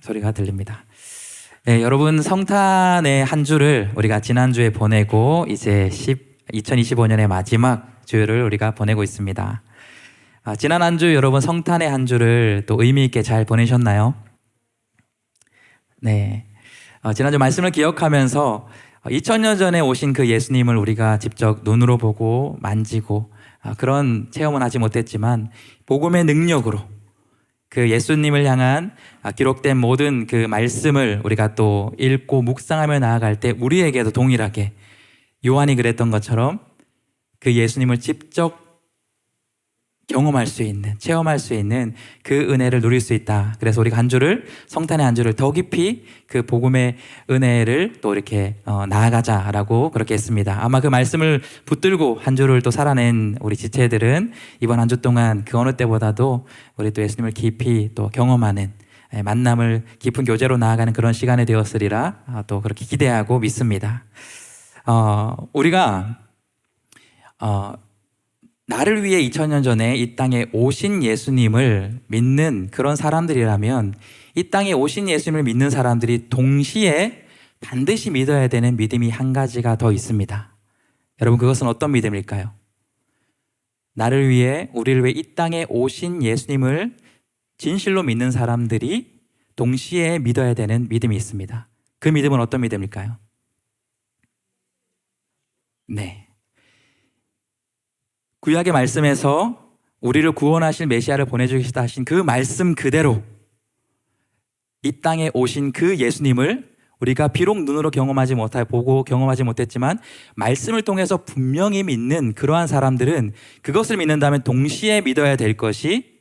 소리가 들립니다. 네, 여러분 성탄의 한 주를 우리가 지난주에 보내고 이제 2025년의 마지막 주를 우리가 보내고 있습니다. 지난 한 주 여러분 성탄의 한 주를 또 의미 있게 잘 보내셨나요? 네. 지난주 말씀을 기억하면서 2000년 전에 오신 그 예수님을 우리가 직접 눈으로 보고 만지고 그런 체험은 하지 못했지만 복음의 능력으로 그 예수님을 향한 기록된 모든 그 말씀을 우리가 또 읽고 묵상하며 나아갈 때 우리에게도 동일하게 요한이 그랬던 것처럼 그 예수님을 직접 경험할 수 있는, 체험할 수 있는 그 은혜를 누릴 수 있다. 그래서 우리가 한 주를, 성탄의 한 주를 더 깊이 그 복음의 은혜를 또 이렇게 나아가자라고 그렇게 했습니다. 아마 그 말씀을 붙들고 한 주를 또 살아낸 우리 지체들은 이번 한 주 동안 그 어느 때보다도 우리 또 예수님을 깊이 또 경험하는 만남을 깊은 교제로 나아가는 그런 시간이 되었으리라 또 그렇게 기대하고 믿습니다. 우리가 나를 위해 2000년 전에 이 땅에 오신 예수님을 믿는 그런 사람들이라면 이 땅에 오신 예수님을 믿는 사람들이 동시에 반드시 믿어야 되는 믿음이 한 가지가 더 있습니다. 여러분, 그것은 어떤 믿음일까요? 나를 위해, 우리를 위해 이 땅에 오신 예수님을 진실로 믿는 사람들이 동시에 믿어야 되는 믿음이 있습니다. 그 믿음은 어떤 믿음일까요? 네. 구약의 말씀에서 우리를 구원하실 메시아를 보내주시다 하신 그 말씀 그대로 이 땅에 오신 그 예수님을 우리가 비록 눈으로 보고 경험하지 못했지만 말씀을 통해서 분명히 믿는 그러한 사람들은 그것을 믿는다면 동시에 믿어야 될 것이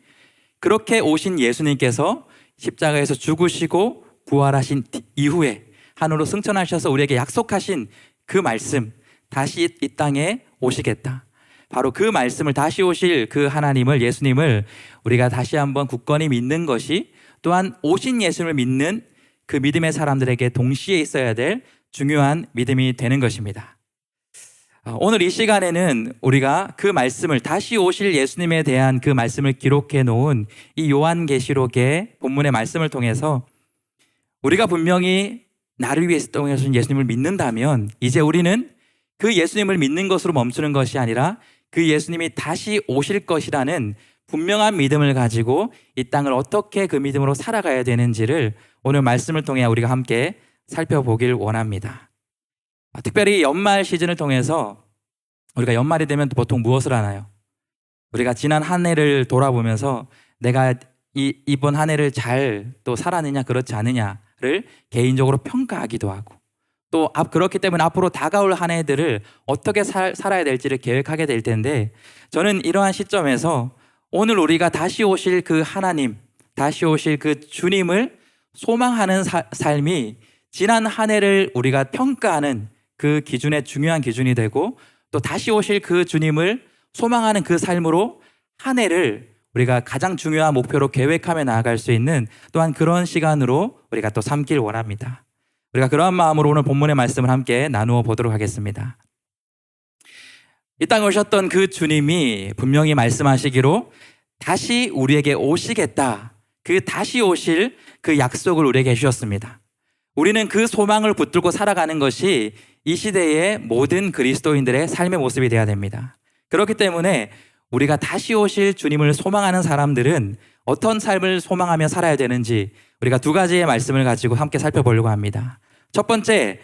그렇게 오신 예수님께서 십자가에서 죽으시고 부활하신 이후에 하늘로 승천하셔서 우리에게 약속하신 그 말씀, 다시 이 땅에 오시겠다. 바로 그 말씀을, 다시 오실 그 하나님을, 예수님을 우리가 다시 한번 굳건히 믿는 것이 또한 오신 예수님을 믿는 그 믿음의 사람들에게 동시에 있어야 될 중요한 믿음이 되는 것입니다. 오늘 이 시간에는 우리가 그 말씀을, 다시 오실 예수님에 대한 그 말씀을 기록해 놓은 이 요한계시록의 본문의 말씀을 통해서 우리가 분명히 나를 위해서 오신 예수님을 믿는다면 이제 우리는 그 예수님을 믿는 것으로 멈추는 것이 아니라 그 예수님이 다시 오실 것이라는 분명한 믿음을 가지고 이 땅을 어떻게 그 믿음으로 살아가야 되는지를 오늘 말씀을 통해 우리가 함께 살펴보길 원합니다. 특별히 연말 시즌을 통해서 우리가 연말이 되면 보통 무엇을 하나요? 우리가 지난 한 해를 돌아보면서 내가 이번 한 해를 잘 또 살았느냐 그렇지 않느냐를 개인적으로 평가하기도 하고 또 그렇기 때문에 앞으로 다가올 한 해들을 어떻게 살아야 될지를 계획하게 될 텐데 저는 이러한 시점에서 오늘 우리가 다시 오실 그 하나님, 다시 오실 그 주님을 소망하는 삶이 지난 한 해를 우리가 평가하는 그 기준의 중요한 기준이 되고 또 다시 오실 그 주님을 소망하는 그 삶으로 한 해를 우리가 가장 중요한 목표로 계획하며 나아갈 수 있는 또한 그런 시간으로 우리가 또 삼길 원합니다. 우리가 그러한 마음으로 오늘 본문의 말씀을 함께 나누어 보도록 하겠습니다. 이 땅에 오셨던 그 주님이 분명히 말씀하시기로 다시 우리에게 오시겠다. 그 다시 오실 그 약속을 우리에게 해주셨습니다. 우리는 그 소망을 붙들고 살아가는 것이 이 시대의 모든 그리스도인들의 삶의 모습이 되어야 됩니다. 그렇기 때문에 우리가 다시 오실 주님을 소망하는 사람들은 어떤 삶을 소망하며 살아야 되는지 우리가 두 가지의 말씀을 가지고 함께 살펴보려고 합니다. 첫 번째,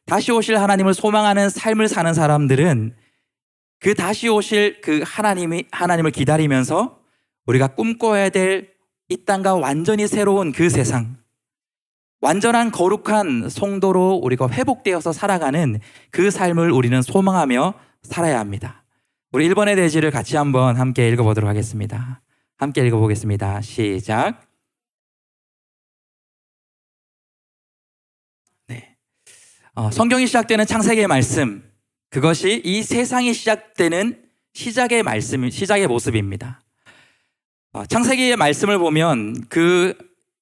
다시 오실 하나님을 소망하는 삶을 사는 사람들은 그 다시 오실 그 하나님을 기다리면서 우리가 꿈꿔야 될 이 땅과 완전히 새로운 그 세상, 완전한 거룩한 성도로 우리가 회복되어서 살아가는 그 삶을 우리는 소망하며 살아야 합니다. 우리 1번의 대지를 같이 한번 함께 읽어보도록 하겠습니다. 함께 읽어보겠습니다. 시작. 네. 성경이 시작되는 창세기의 말씀, 그것이 이 세상이 시작되는 시작의 말씀, 시작의 모습입니다. 창세기의 말씀을 보면 그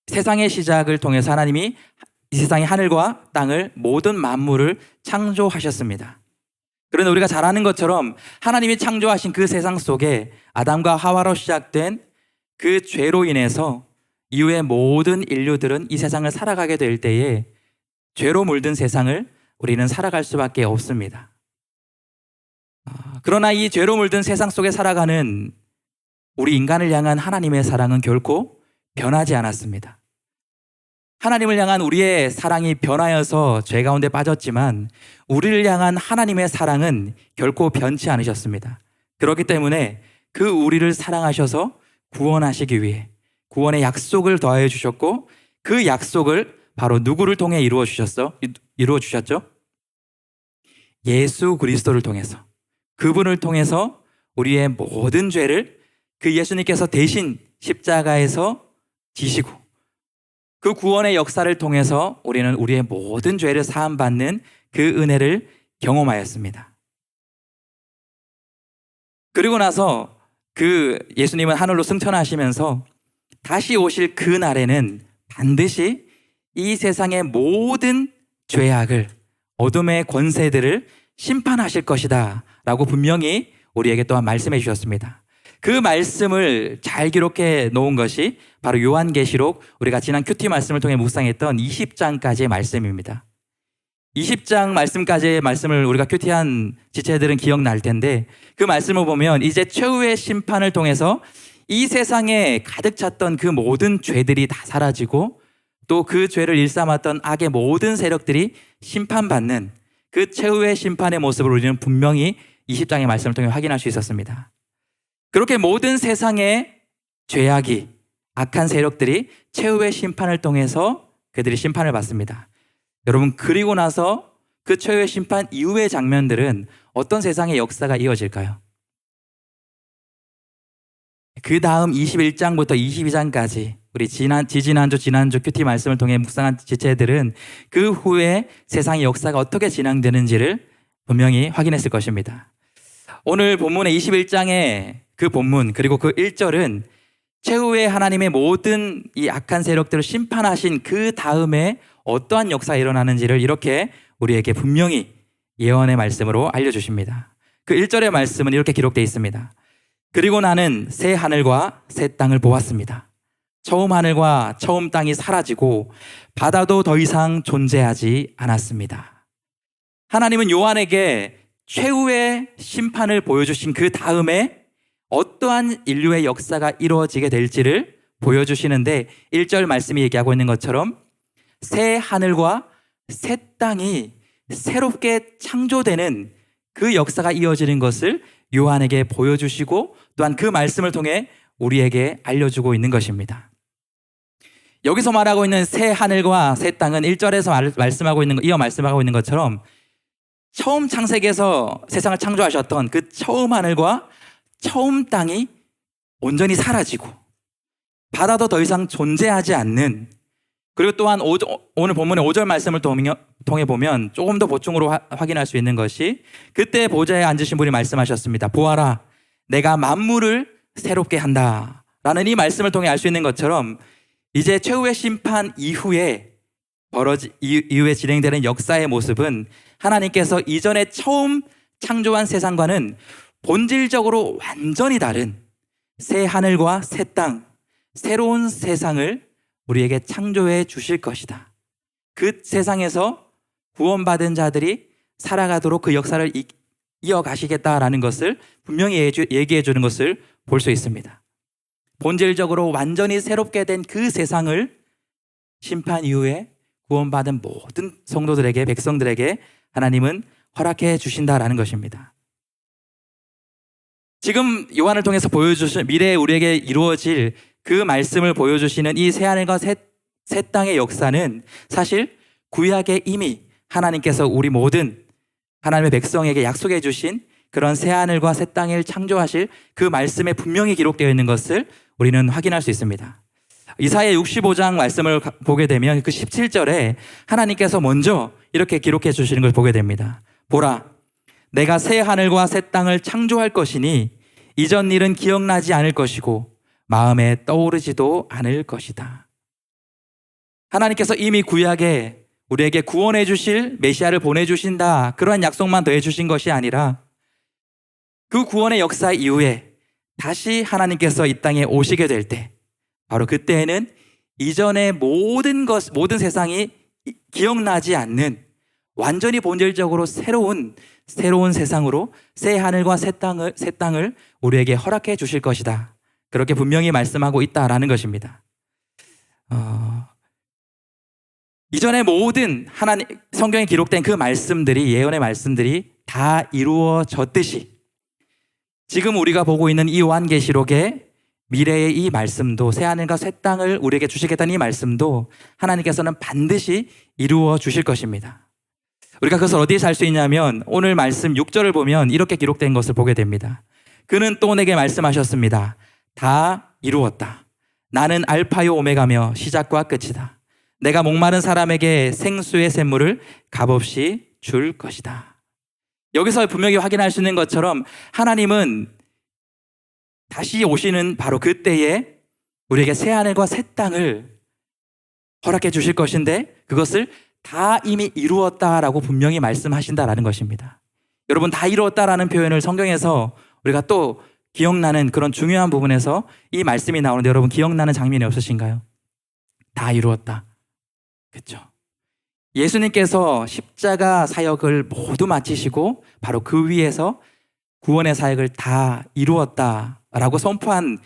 세상의 시작을 통해서 하나님이 이 세상의 하늘과 땅을 모든 만물을 창조하셨습니다. 그런데 우리가 잘 아는 것처럼 하나님이 창조하신 그 세상 속에 아담과 하와로 시작된 그 죄로 인해서 이후에 모든 인류들은 이 세상을 살아가게 될 때에 죄로 물든 세상을 우리는 살아갈 수밖에 없습니다. 그러나 이 죄로 물든 세상 속에 살아가는 우리 인간을 향한 하나님의 사랑은 결코 변하지 않았습니다. 하나님을 향한 우리의 사랑이 변하여서 죄 가운데 빠졌지만 우리를 향한 하나님의 사랑은 결코 변치 않으셨습니다. 그렇기 때문에 그 우리를 사랑하셔서 구원하시기 위해 구원의 약속을 더하여 주셨고 그 약속을 바로 누구를 통해 이루어 주셨죠? 예수 그리스도를 통해서, 그분을 통해서 우리의 모든 죄를 그 예수님께서 대신 십자가에서 지시고 그 구원의 역사를 통해서 우리는 우리의 모든 죄를 사함받는 그 은혜를 경험하였습니다. 그리고 나서 그 예수님은 하늘로 승천하시면서 다시 오실 그 날에는 반드시 이 세상의 모든 죄악을, 어둠의 권세들을 심판하실 것이다 라고 분명히 우리에게 또한 말씀해 주셨습니다. 그 말씀을 잘 기록해 놓은 것이 바로 요한계시록, 우리가 지난 큐티 말씀을 통해 묵상했던 20장까지의 말씀입니다. 20장 말씀까지의 말씀을 우리가 큐티한 지체들은 기억날 텐데 그 말씀을 보면 이제 최후의 심판을 통해서 이 세상에 가득 찼던 그 모든 죄들이 다 사라지고 또 그 죄를 일삼았던 악의 모든 세력들이 심판받는 그 최후의 심판의 모습을 우리는 분명히 20장의 말씀을 통해 확인할 수 있었습니다. 그렇게 모든 세상의 죄악이, 악한 세력들이 최후의 심판을 통해서 그들이 심판을 받습니다. 여러분, 그리고 나서 그 최후의 심판 이후의 장면들은 어떤 세상의 역사가 이어질까요? 그 다음 21장부터 22장까지 우리 지난주 큐티 말씀을 통해 묵상한 지체들은 그 후에 세상의 역사가 어떻게 진행되는지를 분명히 확인했을 것입니다. 오늘 본문의 21장의 그 본문 그리고 그 1절은 최후의 하나님의 모든 이 악한 세력들을 심판하신 그 다음에 어떠한 역사가 일어나는지를 이렇게 우리에게 분명히 예언의 말씀으로 알려주십니다. 그 1절의 말씀은 이렇게 기록되어 있습니다. 그리고 나는 새 하늘과 새 땅을 보았습니다. 처음 하늘과 처음 땅이 사라지고 바다도 더 이상 존재하지 않았습니다. 하나님은 요한에게 최후의 심판을 보여주신 그 다음에 어떠한 인류의 역사가 이루어지게 될지를 보여주시는데 1절 말씀이 얘기하고 있는 것처럼 새 하늘과 새 땅이 새롭게 창조되는 그 역사가 이어지는 것을 요한에게 보여주시고 또한 그 말씀을 통해 우리에게 알려주고 있는 것입니다. 여기서 말하고 있는 새 하늘과 새 땅은 1절에서 이어 말씀하고 있는 것처럼 처음 창세기에서 세상을 창조하셨던 그 처음 하늘과 처음 땅이 온전히 사라지고 바다도 더 이상 존재하지 않는, 그리고 또한 오늘 본문의 5절 말씀을 통해 보면 조금 더 보충으로 확인할 수 있는 것이 그때 보좌에 앉으신 분이 말씀하셨습니다. 보아라, 내가 만물을 새롭게 한다 라는 이 말씀을 통해 알 수 있는 것처럼 이제 최후의 심판 이후에 진행되는 역사의 모습은 하나님께서 이전에 처음 창조한 세상과는 본질적으로 완전히 다른 새 하늘과 새 땅, 새로운 세상을 우리에게 창조해 주실 것이다. 그 세상에서 구원받은 자들이 살아가도록 그 역사를 이어가시겠다라는 것을 분명히 얘기해 주는 것을 볼 수 있습니다. 본질적으로 완전히 새롭게 된 그 세상을 심판 이후에 구원받은 모든 성도들에게, 백성들에게 하나님은 허락해 주신다라는 것입니다. 지금 요한을 통해서 보여주신 미래에 우리에게 이루어질 그 말씀을 보여주시는 이 새하늘과 새 땅의 역사는 사실 구약에 이미 하나님께서 우리 모든 하나님의 백성에게 약속해 주신 그런 새하늘과 새 땅을 창조하실 그 말씀에 분명히 기록되어 있는 것을 우리는 확인할 수 있습니다. 이사야 65장 말씀을 보게 되면 그 17절에 하나님께서 먼저 이렇게 기록해 주시는 걸 보게 됩니다. 보라, 내가 새 하늘과 새 땅을 창조할 것이니 이전 일은 기억나지 않을 것이고 마음에 떠오르지도 않을 것이다. 하나님께서 이미 구약에 우리에게 구원해 주실 메시아를 보내주신다, 그러한 약속만 더해 주신 것이 아니라 그 구원의 역사 이후에 다시 하나님께서 이 땅에 오시게 될 때 바로 그때에는 이전의 모든 세상이 기억나지 않는 완전히 본질적으로 새로운 세상으로 새 하늘과 새 땅을 우리에게 허락해 주실 것이다. 그렇게 분명히 말씀하고 있다라는 것입니다. 이전의 모든 성경에 기록된 그 말씀들이, 예언의 말씀들이 다 이루어졌듯이 지금 우리가 보고 있는 이 요한계시록의 미래의 이 말씀도, 새 하늘과 새 땅을 우리에게 주시겠다는 이 말씀도 하나님께서는 반드시 이루어 주실 것입니다. 우리가 그것을 어디에 살 수 있냐면 오늘 말씀 6절을 보면 이렇게 기록된 것을 보게 됩니다. 그는 또 내게 말씀하셨습니다. 다 이루었다. 나는 알파요 오메가며 시작과 끝이다. 내가 목마른 사람에게 생수의 샘물을 값없이 줄 것이다. 여기서 분명히 확인할 수 있는 것처럼 하나님은 다시 오시는 바로 그때에 우리에게 새 하늘과 새 땅을 허락해 주실 것인데 그것을 다 이미 이루었다라고 분명히 말씀하신다라는 것입니다. 여러분, 다 이루었다라는 표현을 성경에서 우리가 또 기억나는 그런 중요한 부분에서 이 말씀이 나오는데 여러분 기억나는 장면이 없으신가요? 다 이루었다. 그렇죠? 예수님께서 십자가 사역을 모두 마치시고 바로 그 위에서 구원의 사역을 다 이루었다라고 선포한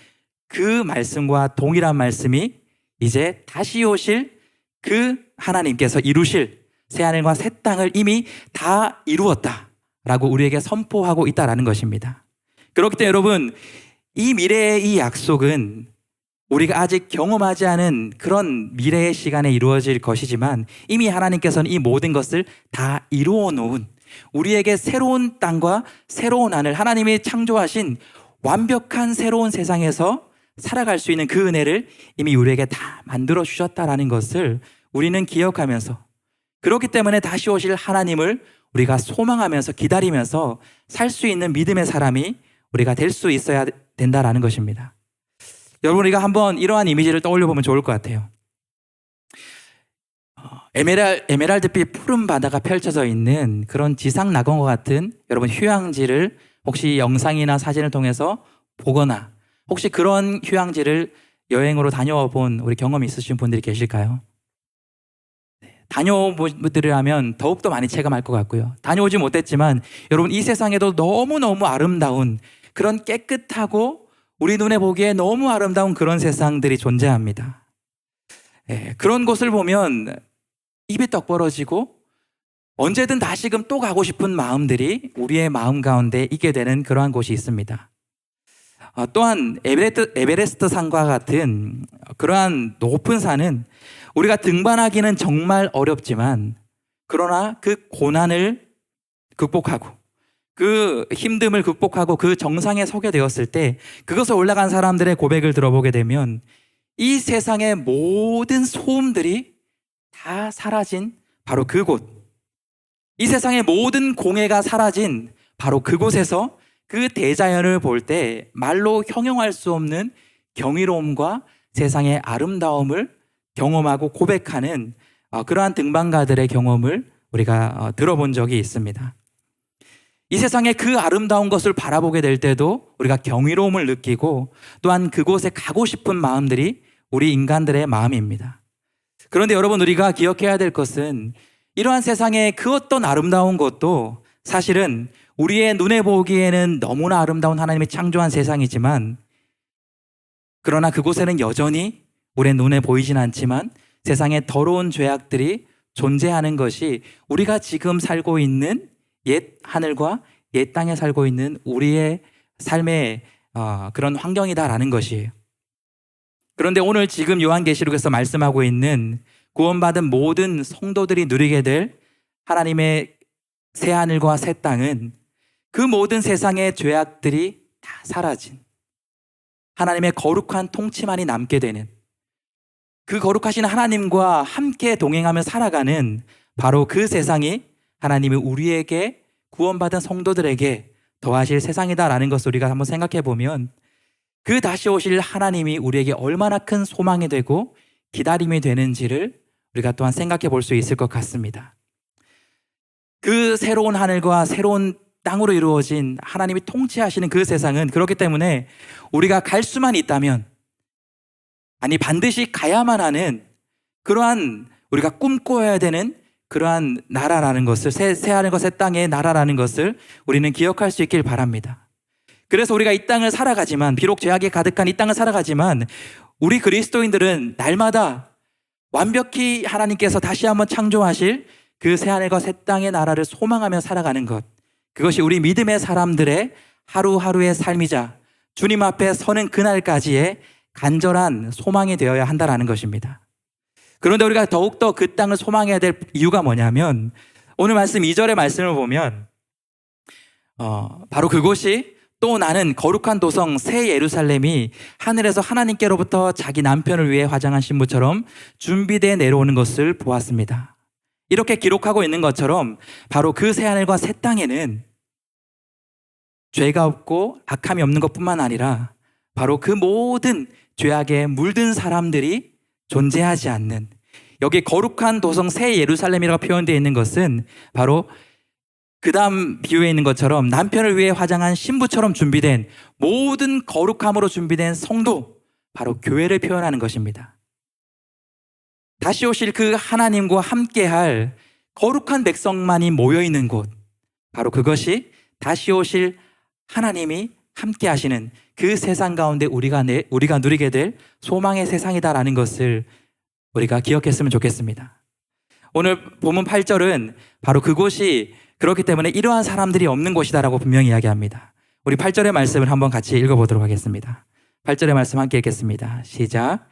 그 말씀과 동일한 말씀이 이제 다시 오실 그 하나님께서 이루실 새하늘과 새 땅을 이미 다 이루었다라고 우리에게 선포하고 있다라는 것입니다. 그렇기 때문에 여러분, 이 미래의 이 약속은 우리가 아직 경험하지 않은 그런 미래의 시간에 이루어질 것이지만 이미 하나님께서는 이 모든 것을 다 이루어 놓은 우리에게 새로운 땅과 새로운 하늘, 하나님이 창조하신 완벽한 새로운 세상에서 살아갈 수 있는 그 은혜를 이미 우리에게 다 만들어 주셨다라는 것을 우리는 기억하면서, 그렇기 때문에 다시 오실 하나님을 우리가 소망하면서 기다리면서 살 수 있는 믿음의 사람이 우리가 될 수 있어야 된다라는 것입니다. 여러분, 우리가 한번 이러한 이미지를 떠올려 보면 좋을 것 같아요. 에메랄드빛 푸른 바다가 펼쳐져 있는 그런 지상 낙원과 같은 여러분 휴양지를 혹시 영상이나 사진을 통해서 보거나 혹시 그런 휴양지를 여행으로 다녀와 본 우리 경험이 있으신 분들이 계실까요? 다녀온 분들이라면 더욱더 많이 체감할 것 같고요. 다녀오지 못했지만 여러분, 이 세상에도 너무너무 아름다운 그런 깨끗하고 우리 눈에 보기에 너무 아름다운 그런 세상들이 존재합니다. 그런 곳을 보면 입이 떡 벌어지고 언제든 다시금 또 가고 싶은 마음들이 우리의 마음 가운데 있게 되는 그러한 곳이 있습니다. 또한 에베레스트 산과 같은 그러한 높은 산은 우리가 등반하기는 정말 어렵지만 그러나 그 고난을 극복하고 그 힘듦을 극복하고 그 정상에 서게 되었을 때 그것을 올라간 사람들의 고백을 들어보게 되면 이 세상의 모든 소음들이 다 사라진 바로 그곳, 이 세상의 모든 공해가 사라진 바로 그곳에서 그 대자연을 볼 때 말로 형용할 수 없는 경이로움과 세상의 아름다움을 경험하고 고백하는 그러한 등반가들의 경험을 우리가 들어본 적이 있습니다. 이 세상의 그 아름다운 것을 바라보게 될 때도 우리가 경이로움을 느끼고 또한 그곳에 가고 싶은 마음들이 우리 인간들의 마음입니다. 그런데 여러분, 우리가 기억해야 될 것은 이러한 세상의 그 어떤 아름다운 것도 사실은 우리의 눈에 보기에는 너무나 아름다운 하나님이 창조한 세상이지만 그러나 그곳에는 여전히 우리의 눈에 보이진 않지만 세상에 더러운 죄악들이 존재하는 것이 우리가 지금 살고 있는 옛 하늘과 옛 땅에 살고 있는 우리의 삶의 그런 환경이다라는 것이에요. 그런데 오늘 지금 요한계시록에서 말씀하고 있는 구원받은 모든 성도들이 누리게 될 하나님의 새 하늘과 새 땅은 그 모든 세상의 죄악들이 다 사라진 하나님의 거룩한 통치만이 남게 되는, 그 거룩하신 하나님과 함께 동행하며 살아가는 바로 그 세상이 하나님이 우리에게 구원받은 성도들에게 더하실 세상이다라는 것을 우리가 한번 생각해 보면 그 다시 오실 하나님이 우리에게 얼마나 큰 소망이 되고 기다림이 되는지를 우리가 또한 생각해 볼 수 있을 것 같습니다. 그 새로운 하늘과 새로운 땅으로 이루어진 하나님이 통치하시는 그 세상은 그렇기 때문에 우리가 갈 수만 있다면 아니 반드시 가야만 하는 그러한 우리가 꿈꿔야 되는 그러한 나라라는 것을 새 하늘과 새 땅의 나라라는 것을 우리는 기억할 수 있길 바랍니다. 그래서 우리가 이 땅을 살아가지만 비록 죄악이 가득한 이 땅을 살아가지만 우리 그리스도인들은 날마다 완벽히 하나님께서 다시 한번 창조하실 그 새 하늘과 새 땅의 나라를 소망하며 살아가는 것, 그것이 우리 믿음의 사람들의 하루하루의 삶이자 주님 앞에 서는 그날까지의 간절한 소망이 되어야 한다는 것입니다. 그런데 우리가 더욱더 그 땅을 소망해야 될 이유가 뭐냐면 오늘 말씀 2절의 말씀을 보면 바로 그곳이 또 나는 거룩한 도성 새 예루살렘이 하늘에서 하나님께로부터 자기 남편을 위해 화장한 신부처럼 준비되어 내려오는 것을 보았습니다. 이렇게 기록하고 있는 것처럼 바로 그 새 하늘과 새 땅에는 죄가 없고 악함이 없는 것뿐만 아니라 바로 그 모든 죄악에 물든 사람들이 존재하지 않는, 여기 거룩한 도성 새 예루살렘이라고 표현되어 있는 것은 바로 그 다음 비유에 있는 것처럼 남편을 위해 화장한 신부처럼 준비된 모든 거룩함으로 준비된 성도, 바로 교회를 표현하는 것입니다. 다시 오실 그 하나님과 함께할 거룩한 백성만이 모여있는 곳, 바로 그것이 다시 오실 하나님이 함께 하시는 그 세상 가운데 우리가 누리게 될 소망의 세상이다라는 것을 우리가 기억했으면 좋겠습니다. 오늘 본문 8절은 바로 그곳이 그렇기 때문에 이러한 사람들이 없는 곳이다라고 분명히 이야기합니다. 우리 8절의 말씀을 한번 같이 읽어보도록 하겠습니다. 8절의 말씀 함께 읽겠습니다. 시작.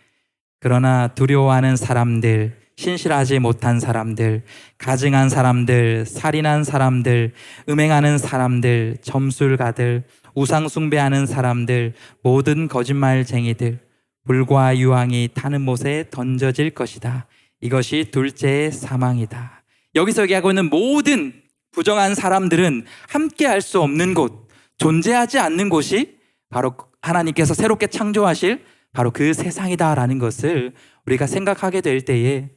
그러나 두려워하는 사람들, 신실하지 못한 사람들, 가증한 사람들, 살인한 사람들, 음행하는 사람들, 점술가들, 우상 숭배하는 사람들, 모든 거짓말쟁이들, 불과 유황이 타는 못에 던져질 것이다. 이것이 둘째의 사망이다. 여기서 얘기하고 있는 모든 부정한 사람들은 함께 할 수 없는 곳, 존재하지 않는 곳이 바로 하나님께서 새롭게 창조하실 바로 그 세상이다라는 것을 우리가 생각하게 될 때에,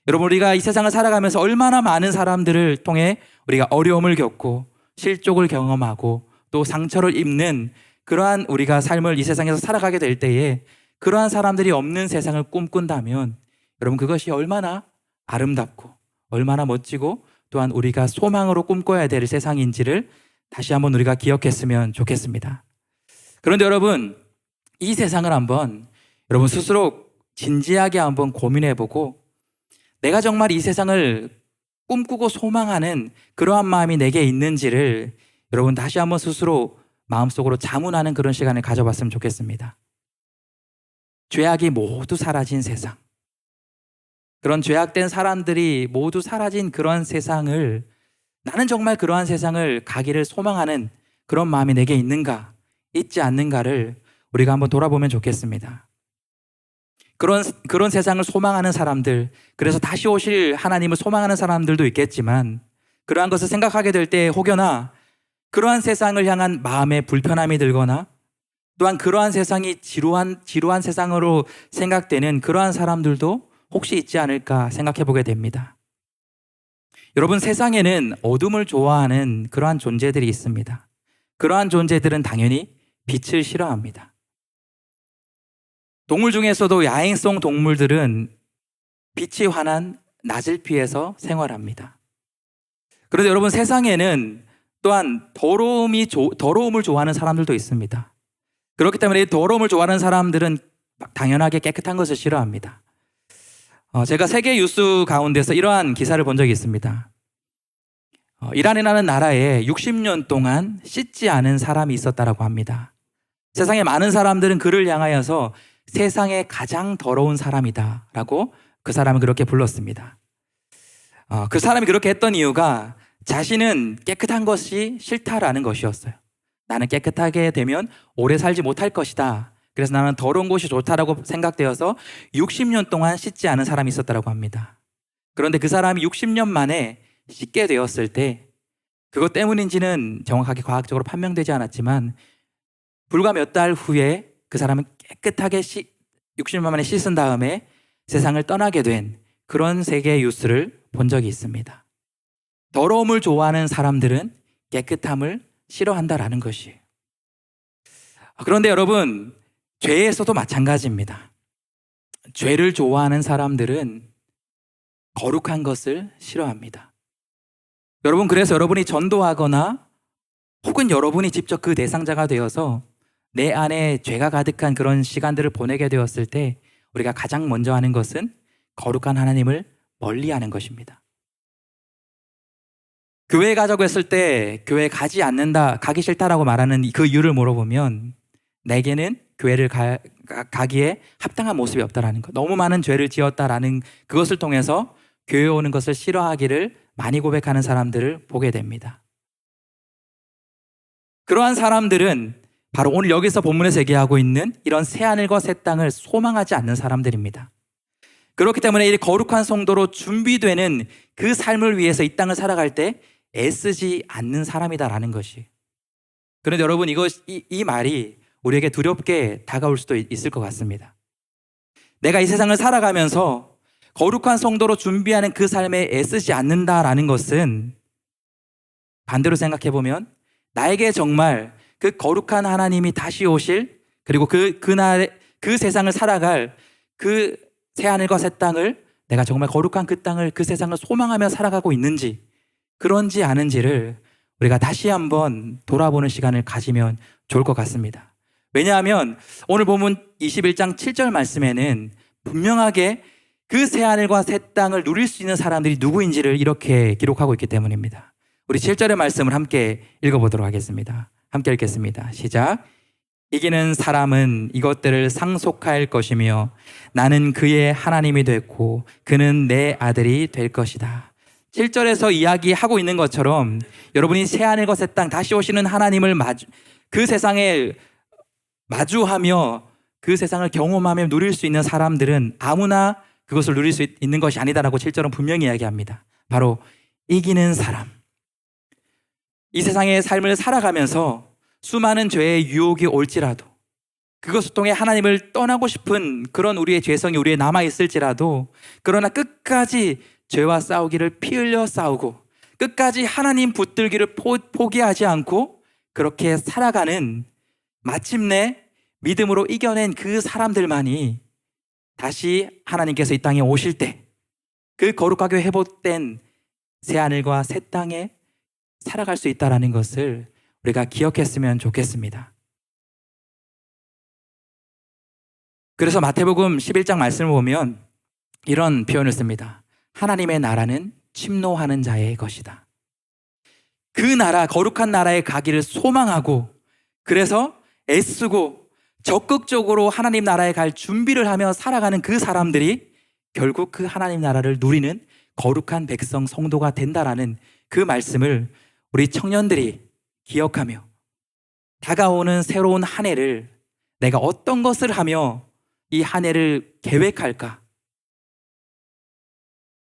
여러분, 우리가 이 세상을 살아가면서 얼마나 많은 사람들을 통해 우리가 어려움을 겪고 실족을 경험하고 또 상처를 입는 그러한 우리가 삶을 이 세상에서 살아가게 될 때에 그러한 사람들이 없는 세상을 꿈꾼다면 여러분, 그것이 얼마나 아름답고 얼마나 멋지고 또한 우리가 소망으로 꿈꿔야 될 세상인지를 다시 한번 우리가 기억했으면 좋겠습니다. 그런데 여러분, 이 세상을 한번 여러분 스스로 진지하게 한번 고민해보고 내가 정말 이 세상을 꿈꾸고 소망하는 그러한 마음이 내게 있는지를 여러분 다시 한번 스스로 마음속으로 자문하는 그런 시간을 가져봤으면 좋겠습니다. 죄악이 모두 사라진 세상, 그런 죄악된 사람들이 모두 사라진 그런 세상을, 나는 정말 그러한 세상을 가기를 소망하는 그런 마음이 내게 있는가, 있지 않는가를 우리가 한번 돌아보면 좋겠습니다. 그런 세상을 소망하는 사람들, 그래서 다시 오실 하나님을 소망하는 사람들도 있겠지만 그러한 것을 생각하게 될 때 혹여나 그러한 세상을 향한 마음의 불편함이 들거나 또한 그러한 세상이 지루한 세상으로 생각되는 그러한 사람들도 혹시 있지 않을까 생각해 보게 됩니다. 여러분, 세상에는 어둠을 좋아하는 그러한 존재들이 있습니다. 그러한 존재들은 당연히 빛을 싫어합니다. 동물 중에서도 야행성 동물들은 빛이 환한 낮을 피해서 생활합니다. 그런데 여러분, 세상에는 또한 더러움을 좋아하는 사람들도 있습니다. 그렇기 때문에 더러움을 좋아하는 사람들은 당연하게 깨끗한 것을 싫어합니다. 제가 세계 뉴스 가운데서 이러한 기사를 본 적이 있습니다. 이란이라는 나라에 60년 동안 씻지 않은 사람이 있었다라고 합니다. 세상에 많은 사람들은 그를 향하여서 세상에 가장 더러운 사람이다라고 그 사람을 그렇게 불렀습니다. 그 사람이 그렇게 했던 이유가 자신은 깨끗한 것이 싫다라는 것이었어요. 나는 깨끗하게 되면 오래 살지 못할 것이다. 그래서 나는 더러운 곳이 좋다라고 생각되어서 60년 동안 씻지 않은 사람이 있었다고 합니다. 그런데 그 사람이 60년 만에 씻게 되었을 때 그것 때문인지는 정확하게 과학적으로 판명되지 않았지만 불과 몇 달 후에 그 사람은 깨끗하게 60년 만에 씻은 다음에 세상을 떠나게 된 그런 세계 뉴스를 본 적이 있습니다. 더러움을 좋아하는 사람들은 깨끗함을 싫어한다라는 것이에요. 그런데 여러분, 죄에서도 마찬가지입니다. 죄를 좋아하는 사람들은 거룩한 것을 싫어합니다. 여러분, 그래서 여러분이 전도하거나 혹은 여러분이 직접 그 대상자가 되어서 내 안에 죄가 가득한 그런 시간들을 보내게 되었을 때 우리가 가장 먼저 하는 것은 거룩한 하나님을 멀리하는 것입니다. 교회 가자고 했을 때 교회 가기 싫다라고 말하는 그 이유를 물어보면 내게는 교회를 가기에 합당한 모습이 없다라는 것, 너무 많은 죄를 지었다라는 그것을 통해서 교회에 오는 것을 싫어하기를 많이 고백하는 사람들을 보게 됩니다. 그러한 사람들은 바로 오늘 여기서 본문에서 얘기하고 있는 이런 새하늘과 새 땅을 소망하지 않는 사람들입니다. 그렇기 때문에 이 거룩한 성도로 준비되는 그 삶을 위해서 이 땅을 살아갈 때 애쓰지 않는 사람이다라는 것이. 그런데 여러분, 이 말이 우리에게 두렵게 다가올 수도 있을 것 같습니다. 내가 이 세상을 살아가면서 거룩한 성도로 준비하는 그 삶에 애쓰지 않는다라는 것은 반대로 생각해 보면 나에게 정말 그 거룩한 하나님이 다시 오실, 그리고 그날 그 세상을 살아갈 그 새하늘과 새 땅을, 내가 정말 거룩한 그 땅을, 그 세상을 소망하며 살아가고 있는지, 그런지 아는지를 우리가 다시 한번 돌아보는 시간을 가지면 좋을 것 같습니다. 왜냐하면 오늘 본문 21장 7절 말씀에는 분명하게 그 새하늘과 새 땅을 누릴 수 있는 사람들이 누구인지를 이렇게 기록하고 있기 때문입니다. 우리 7절의 말씀을 함께 읽어보도록 하겠습니다. 함께 읽겠습니다. 시작. 이기는 사람은 이것들을 상속할 것이며 나는 그의 하나님이 됐고 그는 내 아들이 될 것이다. 7절에서 이야기하고 있는 것처럼 여러분이 새하늘과 새 땅, 다시 오시는 하나님을 그 세상에 마주하며 그 세상을 경험하며 누릴 수 있는 사람들은 아무나 그것을 누릴 수 있는 것이 아니다라고 7절은 분명히 이야기합니다. 바로 이기는 사람. 이 세상의 삶을 살아가면서 수많은 죄의 유혹이 올지라도, 그것을 통해 하나님을 떠나고 싶은 그런 우리의 죄성이 우리에 남아있을지라도, 그러나 끝까지 죄와 싸우기를 피 흘려 싸우고 끝까지 하나님 붙들기를 포기하지 않고 그렇게 살아가는, 마침내 믿음으로 이겨낸 그 사람들만이 다시 하나님께서 이 땅에 오실 때 그 거룩하게 회복된 새하늘과 새 땅에 살아갈 수 있다는 것을 우리가 기억했으면 좋겠습니다. 그래서 마태복음 11장 말씀을 보면 이런 표현을 씁니다. 하나님의 나라는 침노하는 자의 것이다. 그 나라, 거룩한 나라에 가기를 소망하고, 그래서 애쓰고 적극적으로 하나님 나라에 갈 준비를 하며 살아가는 그 사람들이 결국 그 하나님 나라를 누리는 거룩한 백성, 성도가 된다라는 그 말씀을 우리 청년들이 기억하며 다가오는 새로운 한 해를 내가 어떤 것을 하며 이 한 해를 계획할까?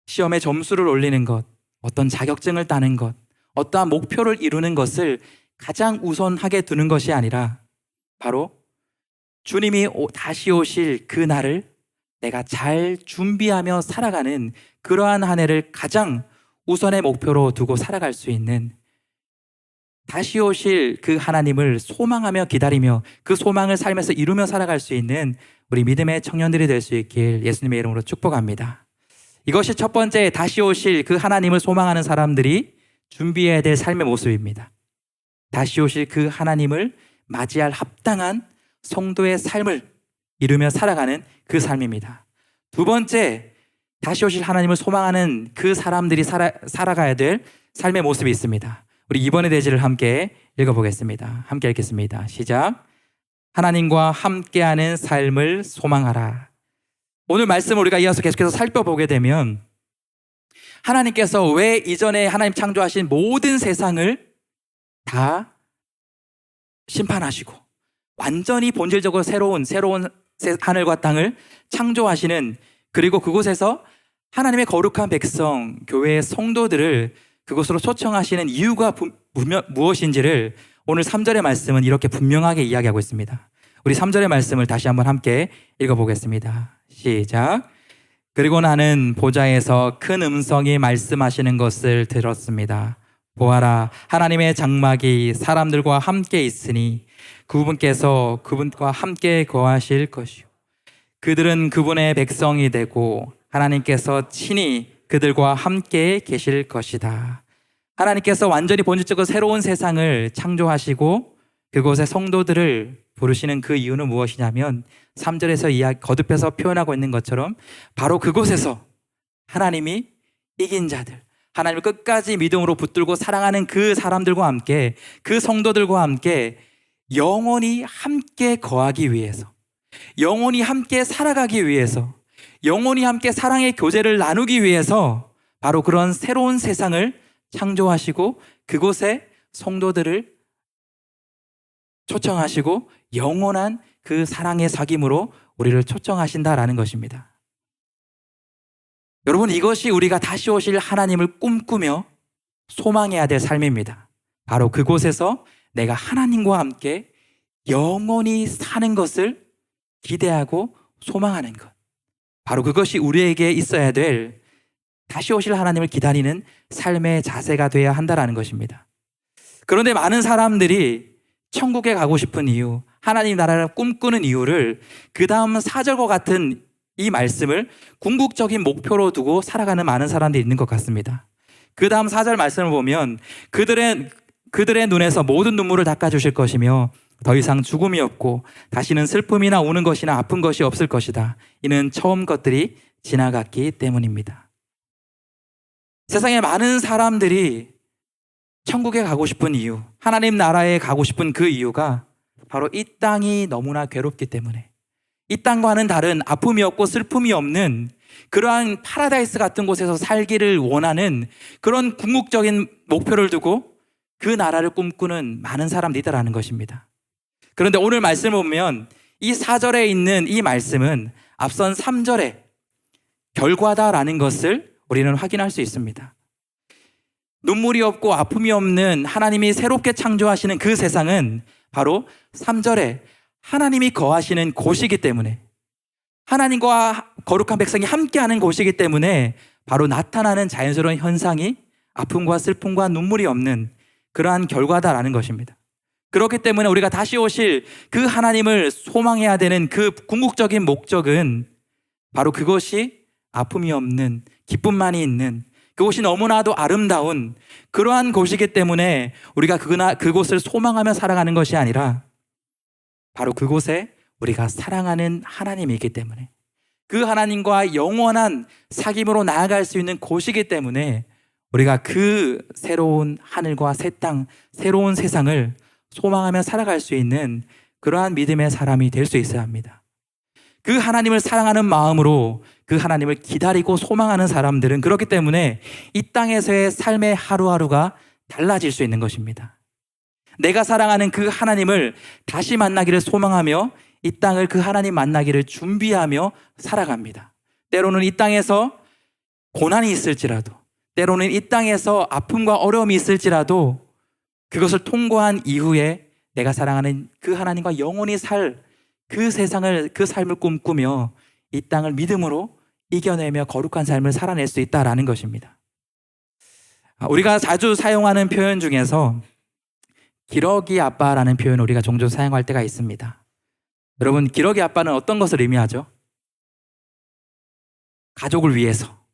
시험에 점수를 올리는 것, 어떤 자격증을 따는 것, 어떠한 목표를 이루는 것을 가장 우선하게 두는 것이 아니라 바로 주님이 다시 오실 그 날을 내가 잘 준비하며 살아가는 그러한 한 해를 가장 우선의 목표로 두고 살아갈 수 있는, 다시 오실 그 하나님을 소망하며 기다리며 그 소망을 삶에서 이루며 살아갈 수 있는 우리 믿음의 청년들이 될 수 있길 예수님의 이름으로 축복합니다. 이것이 첫 번째, 다시 오실 그 하나님을 소망하는 사람들이 준비해야 될 삶의 모습입니다. 다시 오실 그 하나님을 맞이할 합당한 성도의 삶을 이루며 살아가는 그 삶입니다. 두 번째, 다시 오실 하나님을 소망하는 그 사람들이 살아가야 될 삶의 모습이 있습니다. 우리 이번의 대지를 함께 읽어보겠습니다. 함께 읽겠습니다. 시작. 하나님과 함께하는 삶을 소망하라. 오늘 말씀을 우리가 이어서 계속해서 살펴보게 되면 하나님께서 왜 이전에 하나님 창조하신 모든 세상을 다 심판하시고 완전히 본질적으로 새로운 하늘과 땅을 창조하시는, 그리고 그곳에서 하나님의 거룩한 백성, 교회의 성도들을 그곳으로 초청하시는 이유가 무엇인지를 오늘 3절의 말씀은 이렇게 분명하게 이야기하고 있습니다. 우리 3절의 말씀을 다시 한번 함께 읽어보겠습니다. 시작. 그리고 나는 보좌에서 큰 음성이 말씀하시는 것을 들었습니다. 보아라, 하나님의 장막이 사람들과 함께 있으니 그분께서 그분과 함께 거하실 것이요 그들은 그분의 백성이 되고 하나님께서 친히 그들과 함께 계실 것이다. 하나님께서 완전히 본질적으로 새로운 세상을 창조하시고 그곳에 성도들을 부르시는 그 이유는 무엇이냐면 3절에서 거듭해서 표현하고 있는 것처럼 바로 그곳에서 하나님이 이긴 자들, 하나님을 끝까지 믿음으로 붙들고 사랑하는 그 사람들과 함께, 그 성도들과 함께 영원히 함께 거하기 위해서, 영원히 함께 살아가기 위해서, 영원히 함께 사랑의 교제를 나누기 위해서 바로 그런 새로운 세상을 창조하시고 그곳에 성도들을 초청하시고 영원한 그 사랑의 사귐으로 우리를 초청하신다라는 것입니다. 여러분, 이것이 우리가 다시 오실 하나님을 꿈꾸며 소망해야 될 삶입니다. 바로 그곳에서 내가 하나님과 함께 영원히 사는 것을 기대하고 소망하는 것. 바로 그것이 우리에게 있어야 될 다시 오실 하나님을 기다리는 삶의 자세가 되어야 한다는 것입니다. 그런데 많은 사람들이 천국에 가고 싶은 이유, 하나님 나라를 꿈꾸는 이유를 그 다음 4절과 같은 이 말씀을 궁극적인 목표로 두고 살아가는 많은 사람들이 있는 것 같습니다. 그 다음 4절 말씀을 보면 그들의 눈에서 모든 눈물을 닦아주실 것이며 더 이상 죽음이 없고 다시는 슬픔이나 우는 것이나 아픈 것이 없을 것이다. 이는 처음 것들이 지나갔기 때문입니다. 세상에 많은 사람들이 천국에 가고 싶은 이유, 하나님 나라에 가고 싶은 그 이유가 바로 이 땅이 너무나 괴롭기 때문에, 이 땅과는 다른 아픔이 없고 슬픔이 없는 그러한 파라다이스 같은 곳에서 살기를 원하는 그런 궁극적인 목표를 두고 그 나라를 꿈꾸는 많은 사람들이다라는 것입니다. 그런데 오늘 말씀을 보면 이 4절에 있는 이 말씀은 앞선 3절의 결과다라는 것을 우리는 확인할 수 있습니다. 눈물이 없고 아픔이 없는 하나님이 새롭게 창조하시는 그 세상은 바로 3절에 하나님이 거하시는 곳이기 때문에, 하나님과 거룩한 백성이 함께하는 곳이기 때문에 바로 나타나는 자연스러운 현상이 아픔과 슬픔과 눈물이 없는 그러한 결과다라는 것입니다. 그렇기 때문에 우리가 다시 오실 그 하나님을 소망해야 되는 그 궁극적인 목적은 바로 그것이 아픔이 없는, 기쁨만이 있는, 그곳이 너무나도 아름다운 그러한 곳이기 때문에 우리가 그곳을 소망하며 살아가는 것이 아니라 바로 그곳에 우리가 사랑하는 하나님이 있기 때문에, 그 하나님과 영원한 사귐으로 나아갈 수 있는 곳이기 때문에 우리가 그 새로운 하늘과 새 땅, 새로운 세상을 소망하며 살아갈 수 있는 그러한 믿음의 사람이 될 수 있어야 합니다. 그 하나님을 사랑하는 마음으로 그 하나님을 기다리고 소망하는 사람들은 그렇기 때문에 이 땅에서의 삶의 하루하루가 달라질 수 있는 것입니다. 내가 사랑하는 그 하나님을 다시 만나기를 소망하며 이 땅을 그 하나님 만나기를 준비하며 살아갑니다. 때로는 이 땅에서 고난이 있을지라도, 때로는 이 땅에서 아픔과 어려움이 있을지라도 그것을 통과한 이후에 내가 사랑하는 그 하나님과 영원히 살 그 세상을, 그 삶을 꿈꾸며 이 땅을 믿음으로 이겨내며 거룩한 삶을 살아낼 수 있다라는 것입니다. 우리가 자주 사용하는 표현 중에서 기러기 아빠라는 표현을 우리가 종종 사용할 때가 있습니다. 여러분, 기러기 아빠는 어떤 것을 의미하죠? 가족을 위해서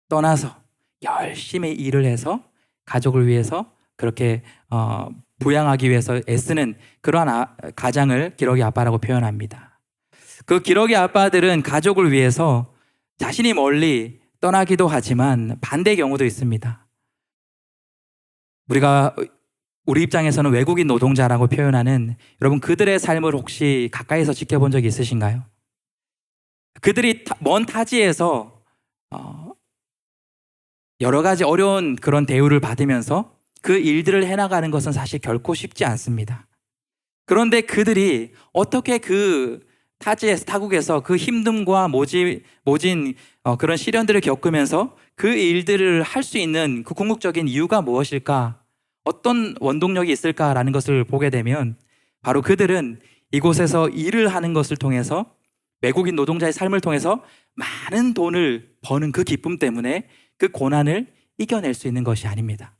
떠나서 열심히 일을 해서 가족을 위해서 그렇게 부양하기 위해서 애쓰는 그러한 가장을 기러기 아빠라고 표현합니다. 그 기러기 아빠들은 가족을 위해서 자신이 멀리 떠나기도 하지만 반대의 경우도 있습니다. 우리 입장에서는 외국인 노동자라고 표현하는, 여러분 그들의 삶을 혹시 가까이서 지켜본 적이 있으신가요? 그들이 먼 타지에서 여러 가지 어려운 그런 대우를 받으면서 그 일들을 해나가는 것은 사실 결코 쉽지 않습니다. 그런데 그들이 어떻게 그 타국에서 그 힘듦과 모진 그런 시련들을 겪으면서 그 일들을 할 수 있는 그 궁극적인 이유가 무엇일까? 어떤 원동력이 있을까라는 것을 보게 되면 바로 그들은 이곳에서 일을 하는 것을 통해서, 외국인 노동자의 삶을 통해서 많은 돈을 버는 그 기쁨 때문에 그 고난을 이겨낼 수 있는 것이 아닙니다.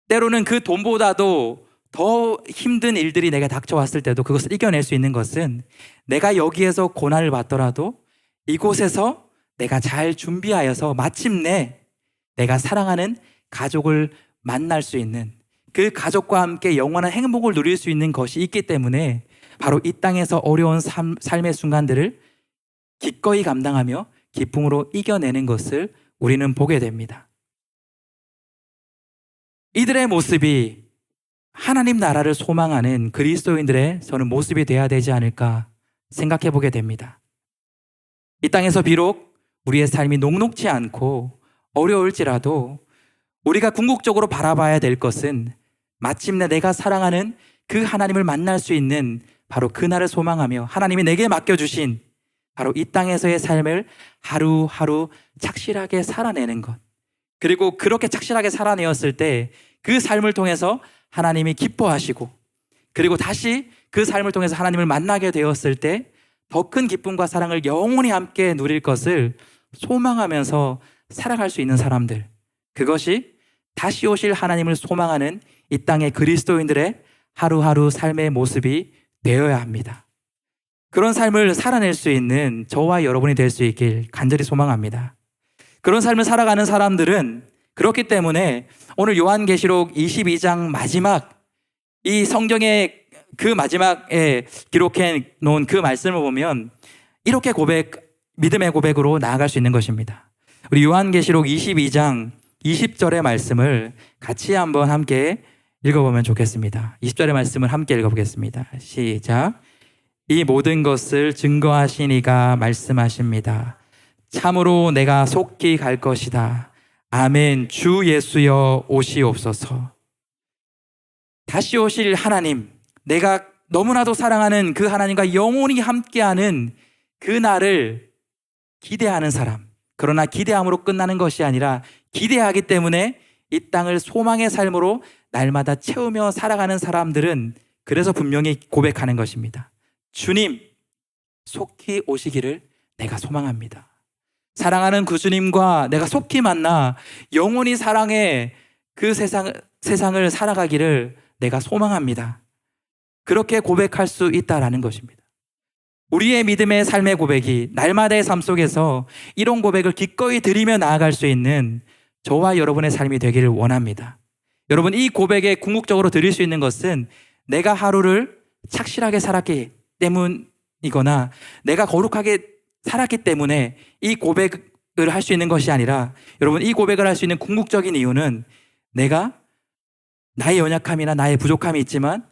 때로는 그 돈보다도 더 힘든 일들이 내가 닥쳐왔을 때도 그것을 이겨낼 수 있는 것은 내가 여기에서 고난을 받더라도 이곳에서 내가 잘 준비하여서 마침내 내가 사랑하는 가족을 만날 수 있는, 그 가족과 함께 영원한 행복을 누릴 수 있는 것이 있기 때문에 바로 이 땅에서 어려운 삶의 순간들을 기꺼이 감당하며 기쁨으로 이겨내는 것을 우리는 보게 됩니다. 이들의 모습이 하나님 나라를 소망하는 그리스도인들의 저는 모습이 되어야 되지 않을까 생각해 보게 됩니다. 이 땅에서 비록 우리의 삶이 녹록지 않고 어려울지라도 우리가 궁극적으로 바라봐야 될 것은 마침내 내가 사랑하는 그 하나님을 만날 수 있는 바로 그날을 소망하며 하나님이 내게 맡겨주신 바로 이 땅에서의 삶을 하루하루 착실하게 살아내는 것, 그리고 그렇게 착실하게 살아내었을 때 그 삶을 통해서 하나님이 기뻐하시고, 그리고 다시 그 삶을 통해서 하나님을 만나게 되었을 때 더 큰 기쁨과 사랑을 영원히 함께 누릴 것을 소망하면서 살아갈 수 있는 사람들, 그것이 다시 오실 하나님을 소망하는 이 땅의 그리스도인들의 하루하루 삶의 모습이 되어야 합니다. 그런 삶을 살아낼 수 있는 저와 여러분이 될 수 있길 간절히 소망합니다. 그런 삶을 살아가는 사람들은 그렇기 때문에 오늘 요한계시록 22장 마지막, 이 성경의 그 마지막에 기록해 놓은 그 말씀을 보면 이렇게 믿음의 고백으로 나아갈 수 있는 것입니다. 우리 요한계시록 22장 20절의 말씀을 같이 한번 함께 읽어보면 좋겠습니다. 20절의 말씀을 함께 읽어보겠습니다. 시작. 이 모든 것을 증거하신 이가 말씀하십니다. 참으로 내가 속히 갈 것이다. 아멘. 주 예수여 오시옵소서. 다시 오실 하나님, 내가 너무나도 사랑하는 그 하나님과 영원히 함께하는 그 날을 기대하는 사람, 그러나 기대함으로 끝나는 것이 아니라 기대하기 때문에 이 땅을 소망의 삶으로 날마다 채우며 살아가는 사람들은 그래서 분명히 고백하는 것입니다. 주님, 속히 오시기를 내가 소망합니다. 사랑하는 그 주님과 내가 속히 만나 영원히 사랑의 그 세상을 살아가기를 내가 소망합니다. 그렇게 고백할 수 있다라는 것입니다. 우리의 믿음의 삶의 고백이 날마다의 삶 속에서 이런 고백을 기꺼이 드리며 나아갈 수 있는 저와 여러분의 삶이 되기를 원합니다. 여러분, 이 고백에 궁극적으로 드릴 수 있는 것은 내가 하루를 착실하게 살았기 때문이거나 내가 거룩하게 살았기 때문에 이 고백을 할 수 있는 것이 아니라, 여러분, 이 고백을 할 수 있는 궁극적인 이유는 내가 나의 연약함이나 나의 부족함이 있지만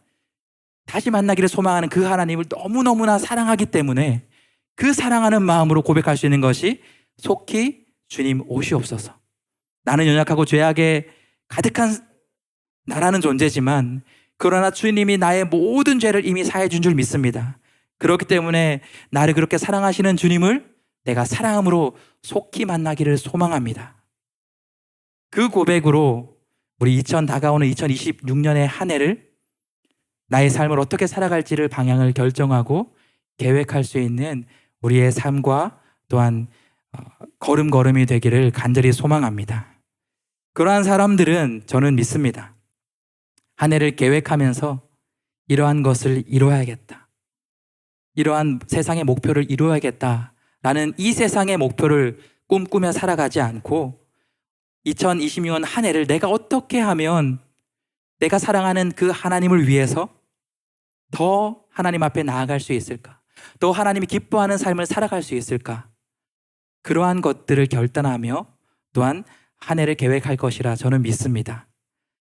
다시 만나기를 소망하는 그 하나님을 너무너무나 사랑하기 때문에 그 사랑하는 마음으로 고백할 수 있는 것이 속히 주님 오시옵소서. 나는 연약하고 죄악에 가득한 나라는 존재지만 그러나 주님이 나의 모든 죄를 이미 사해 준 줄 믿습니다. 그렇기 때문에 나를 그렇게 사랑하시는 주님을 내가 사랑함으로 속히 만나기를 소망합니다. 그 고백으로 우리 다가오는 2026년의 한 해를, 나의 삶을 어떻게 살아갈지를 방향을 결정하고 계획할 수 있는 우리의 삶과 또한 걸음걸음이 되기를 간절히 소망합니다. 그러한 사람들은 저는 믿습니다. 한 해를 계획하면서 이러한 것을 이루어야겠다, 이러한 세상의 목표를 이루어야겠다라는 이 세상의 목표를 꿈꾸며 살아가지 않고 2026년 한 해를 내가 어떻게 하면 내가 사랑하는 그 하나님을 위해서 더 하나님 앞에 나아갈 수 있을까? 또 하나님이 기뻐하는 삶을 살아갈 수 있을까? 그러한 것들을 결단하며 또한 한 해를 계획할 것이라 저는 믿습니다.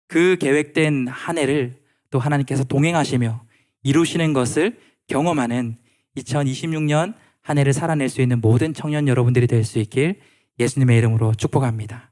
그 계획된 한 해를 또 하나님께서 동행하시며 이루시는 것을 경험하는 2026년 한 해를 살아낼 수 있는 모든 청년 여러분들이 될 수 있길 예수님의 이름으로 축복합니다.